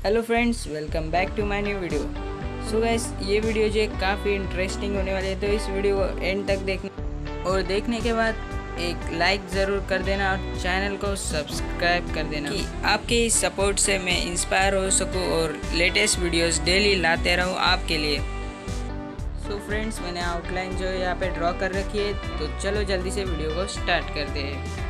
Hello friends, welcome back to my new video. So guys, ये video जो है काफ़ी इंटरेस्टिंग होने वाली है, तो इस वीडियो को एंड तक देखना और देखने के बाद एक लाइक ज़रूर कर देना और चैनल को सब्सक्राइब कर देना कि आपके इस सपोर्ट से मैं इंस्पायर हो सकूं और लेटेस्ट वीडियोस डेली लाते रहूं आपके लिए। सो फ्रेंड्स, मैंने आउटलाइन जो है यहाँ पे ड्रॉ कर रखी है, तो चलो जल्दी से वीडियो को स्टार्ट करते हैं।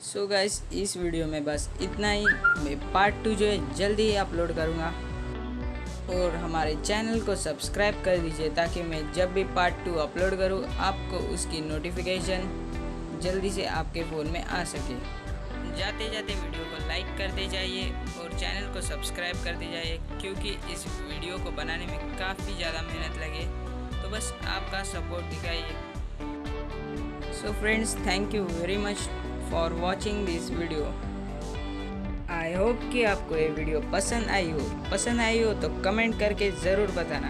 सो गाइस, इस वीडियो में बस इतना ही। मैं पार्ट 2 जो है जल्दी ही अपलोड करूँगा और हमारे चैनल को सब्सक्राइब कर दीजिए ताकि मैं जब भी पार्ट 2 अपलोड करूँ आपको उसकी नोटिफिकेशन जल्दी से आपके फ़ोन में आ सके। जाते जाते वीडियो को लाइक करते जाइए और चैनल को सब्सक्राइब करते जाइए, क्योंकि इस वीडियो को बनाने में काफ़ी ज़्यादा मेहनत लगे, तो बस आपका सपोर्ट दिखाइए। So friends, thank you very much for watching this video. I hope कि आपको ये वीडियो पसंद आई हो तो कमेंट करके ज़रूर बताना।